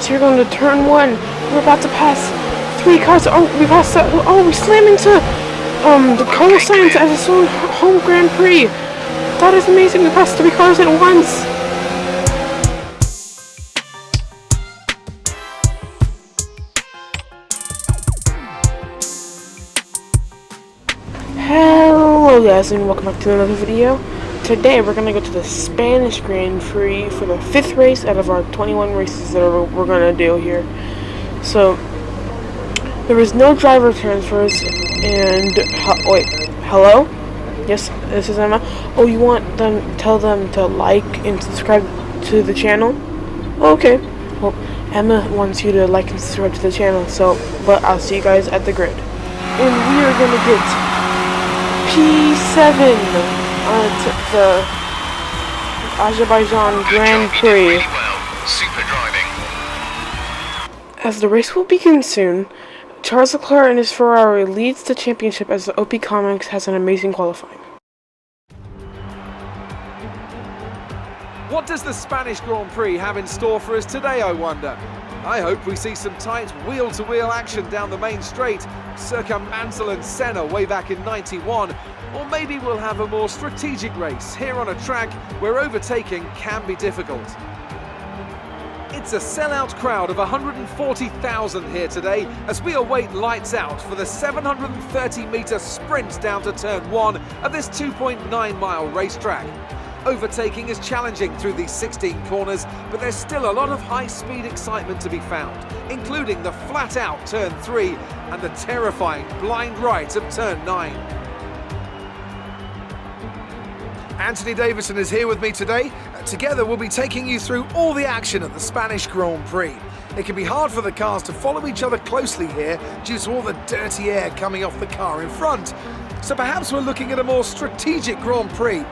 So we're going to turn 1. We're about to pass 3 cars. Oh, we passed. We slammed into the Carlos Sainz at his own home Grand Prix. That is amazing. We passed 3 cars at once. Hello guys, and welcome back to another video. Today we're going to go to the Spanish Grand Prix for the 5th race out of our 21 races that we're going to do here. So, there was no driver transfers, and, wait, hello? Yes, this is Emma. Oh, you want them, tell them to like and subscribe to the channel? Okay. Well, Emma wants you to like and subscribe to the channel, so, but I'll see you guys at the grid. And we are going to get P7 to the Azerbaijan Grand Prix. Really well. Super driving. As the race will begin soon, Charles Leclerc and his Ferrari leads the championship as the OP Comics has an amazing qualifying. What does the Spanish Grand Prix have in store for us today, I wonder? I hope we see some tight wheel-to-wheel action down the main straight, circa Mansell and Senna way back in '91, or maybe we'll have a more strategic race here on a track where overtaking can be difficult. It's a sellout crowd of 140,000 here today as we await lights out for the 730-metre sprint down to turn 1 of this 2.9-mile racetrack. Overtaking is challenging through these 16 corners, but there's still a lot of high-speed excitement to be found, including the flat-out turn 3 and the terrifying blind right of turn 9. Anthony Davison is here with me today. Together we'll be taking you through all the action at the Spanish Grand Prix. It can be hard for the cars to follow each other closely here due to all the dirty air coming off the car in front. So perhaps we're looking at a more strategic Grand Prix.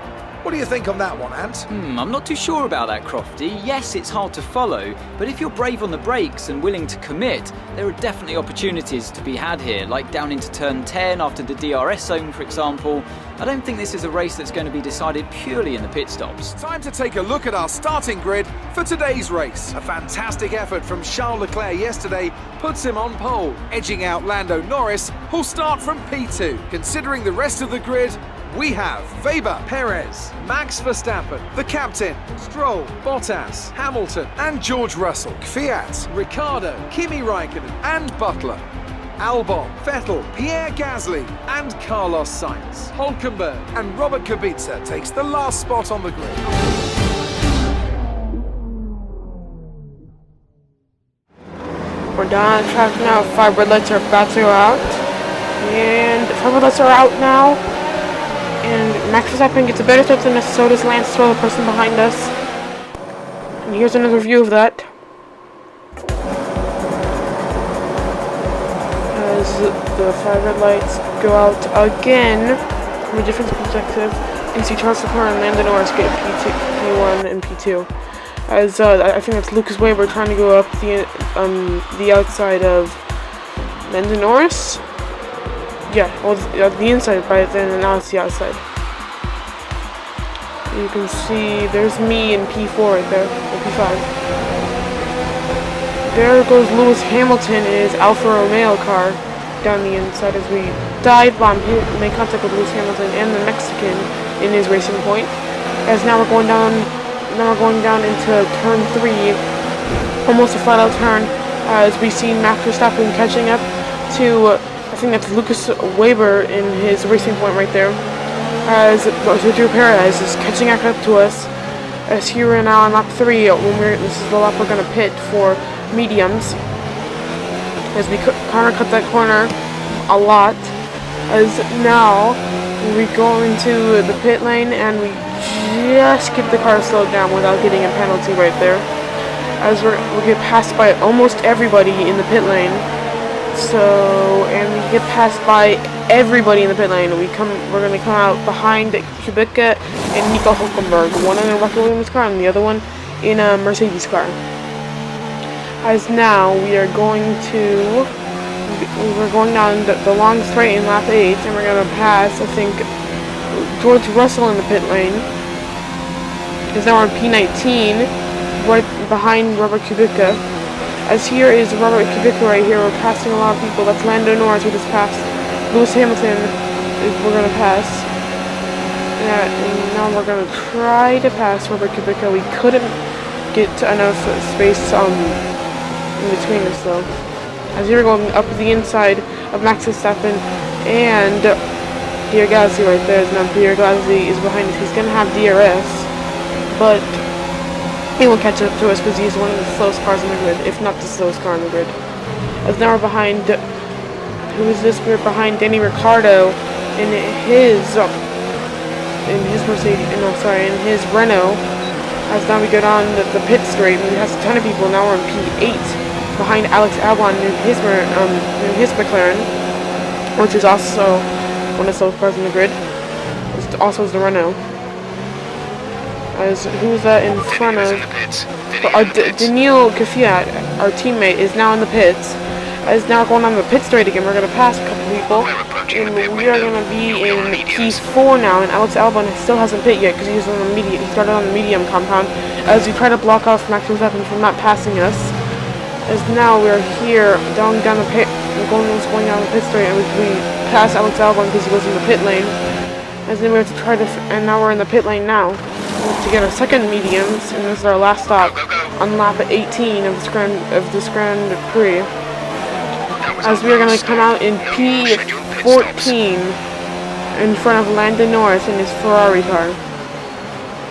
What do you think on that one, Ant? I'm not too sure about that, Crofty. Yes, it's hard to follow, but if you're brave on the brakes and willing to commit, there are definitely opportunities to be had here, like down into turn 10 after the DRS zone, for example. I don't think this is a race that's going to be decided purely in the pit stops. Time to take a look at our starting grid for today's race. A fantastic effort from Charles Leclerc yesterday puts him on pole, edging out Lando Norris, who'll start from P2. Considering the rest of the grid, we have Weber, Perez, Max Verstappen, the captain, Stroll, Bottas, Hamilton, and George Russell, Fiat, Ricciardo, Kimi Raikkonen, and Butler, Albon, Vettel, Pierre Gasly, and Carlos Sainz. Hulkenberg and Robert Kubica takes the last spot on the grid. We're down on track now. 5 red lights are about to go out. And 5 red lights are out now. And Max Verstappen gets a better start than us, so does Lance Stroll, the person behind us. And here's another view of that. As the 5 red lights go out again, from a different perspective, you can see Charles Leclerc and Lando Norris get P2, P1 and P2. As I think that's Lucas Weber trying to go up the outside of Lando Norris. Yeah, well, the inside, but then now it's the outside. You can see there's me in P4 right there, or P5. There goes Lewis Hamilton in his Alfa Romeo car down the inside as we dive bomb, make contact with Lewis Hamilton and the Mexican in his racing point. As now we're going down into turn 3, almost a flat-out turn, as we see Max Verstappen catching up to. I think that's Lucas Weber in his racing point right there. As Sergio Perez is catching up to us. As here we're now on lap 3. This is the lap we're going to pit for mediums. As we kind of cut that corner a lot. As now we go into the pit lane and we just get the car slowed down without getting a penalty right there. As we get passed by almost everybody in the pit lane. And we get passed by everybody in the pit lane. We're going to come out behind Kubica and Nico Hulkenberg. One in a Red Bull Williams car and the other one in a Mercedes car. As now we're going down the long straight in lap 8, and we're going to pass, I think, George Russell in the pit lane. Because now we're on P19, right behind Robert Kubica. As here is Robert Kubica right here. We're passing a lot of people. That's Lando Norris. We just passed. Lewis Hamilton. We're gonna pass. Yeah, and now we're gonna try to pass Robert Kubica. We couldn't get enough space in between us though. As here we're going up the inside of Max Verstappen, and Pierre Gasly right there. Now Pierre Gasly is behind us. He's gonna have DRS, but he won't catch up to us because he's one of the slowest cars in the grid, if not the slowest car in the grid. As now we're behind, who is this? We're behind Danny Ricciardo in his Mercedes, no sorry, in his Renault. As now we go down the pit straight, and we have a ton of people. Now we're in P8 behind Alex Albon in his McLaren, which is also one of the slowest cars in the grid. It also is the Renault. As who's that in front of? Daniil Kvyat, our teammate, is now in the pits. As now going on the pit straight again, we're going to pass a couple people, and we are going to be in P4 now. And Alex Albon still hasn't pit yet because he's on the medium. He started on the medium compound. As we try to block off Max Verstappen from not passing us. As now we're here down the pit, going down the pit straight, and we pass Alex Albon because he was in the pit lane. As then we have to try to, and now we're in the pit lane now. To get our second mediums, and this is our last stop on lap 18 of this Grand Prix. As we are going to come out in P14 in front of Lando Norris in his Ferrari car.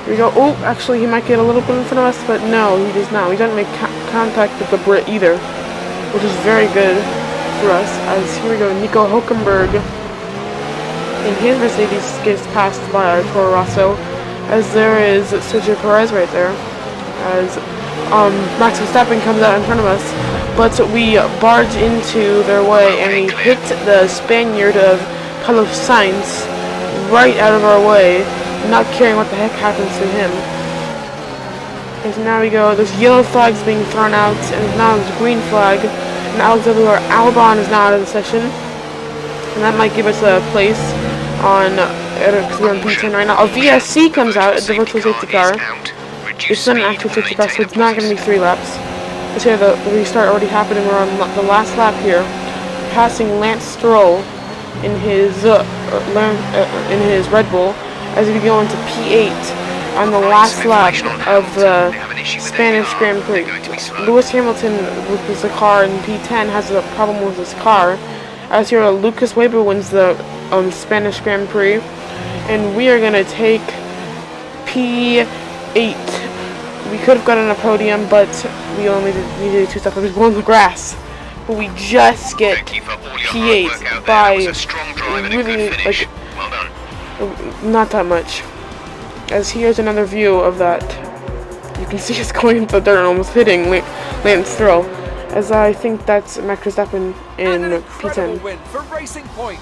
Here we go. Oh, actually, he might get a little bit in front of us, but no, he does not. He doesn't make contact with the Brit either, which is very good for us. As here we go, Nico Hülkenberg in his Mercedes gets passed by our Toro Rosso. As there is Sergio Perez right there, as Max Verstappen comes out in front of us, but we barge into their way and we hit the Spaniard of Carlos Sainz right out of our way, not caring what the heck happens to him. As now we go, there's yellow flags being thrown out, and now there's a green flag, and Alexander Albon is now out of the session, and that might give us a place on. Because we're on P10 right now. A VSC comes out at the virtual safety car. It's not an actual safety car, so it's not going to be 3 laps. Let's hear the restart already happened, and we're on the last lap here, passing Lance Stroll in his Red Bull as we go into P8 on the last lap of the Spanish Grand Prix. Lewis Hamilton with his car in P10 has a problem with his car. As here, Lucas Weber wins the Spanish Grand Prix. And we are going to take P8. We could have gotten a podium, but we only needed 2 stops. We're on the grass. But we just get P8 by really, like, not that much. As here's another view of that. You can see us going into the dirt and almost hitting Lance Stroll. As I think that's Max Verstappen in an incredible P10. win for Racing Point.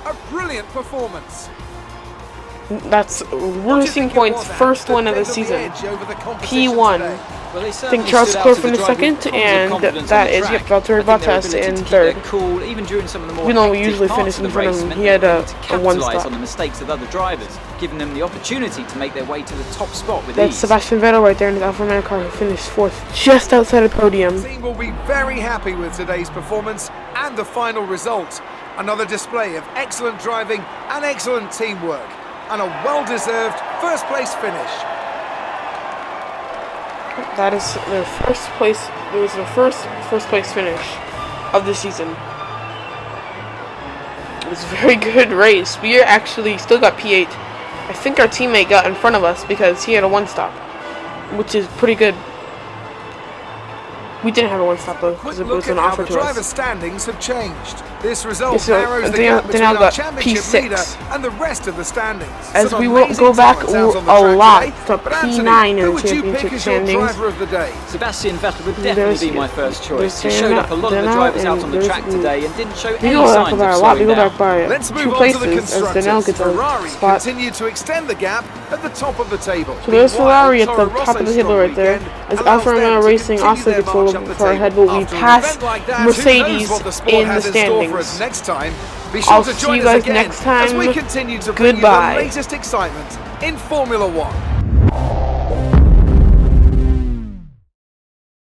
A brilliant performance. That's Racing Point's first win of the season. P1. Well, I think Charles Leclerc finished second, and that is Valtteri Bottas in third. Cool, even during some of the more Even though we usually finish in front of him, he had a 1 stop. on the mistakes of other drivers, giving them the opportunity to make their way to the top spot with That's ease. Sebastian Vettel right there in his Alfa Romeo car, who finished 4th, just outside of the podium. The team will be very happy with today's performance and the final result. Another display of excellent driving and excellent teamwork, and a well-deserved first-place finish. That is their first place. It was their first place finish of the season. It was a very good race. We actually still got P8. I think our teammate got in front of us because he had a 1 stop, which is pretty good. We didn't have a 1 stop though because it was an offer to us. Driver standings have changed. This result Yeah, so narrows the Daniel gap between our got championship P6. leader and the rest of the standings. As Some we will amazing go back talent sounds on the a track lot today. to But Anthony, P9 in who the would you pick championship as your standings. driver of the day? Sebastian Vettel would There's- definitely be my first choice. He there's showed up a lot of the Daniel, drivers out on the and track there's- today and didn't show We any go back signs by of a lot. We slowing go down. back by Let's 2 move on to the places as Daniel constructors. gets a Ferrari spot. continue to extend the gap at the top of the table. So there's Meanwhile, Ferrari at the Toro top of the Rosso's table right there. strong As weekend Alfa allows Romeo them to Racing continue also their gets a march little up the far ahead, table. but we After an pass event like that, who knows Mercedes what the sport in the has in store for standings. us next time. Be sure I'll to see join you us guys again next as we time. continue to bring you Goodbye. the latest excitement in Formula One.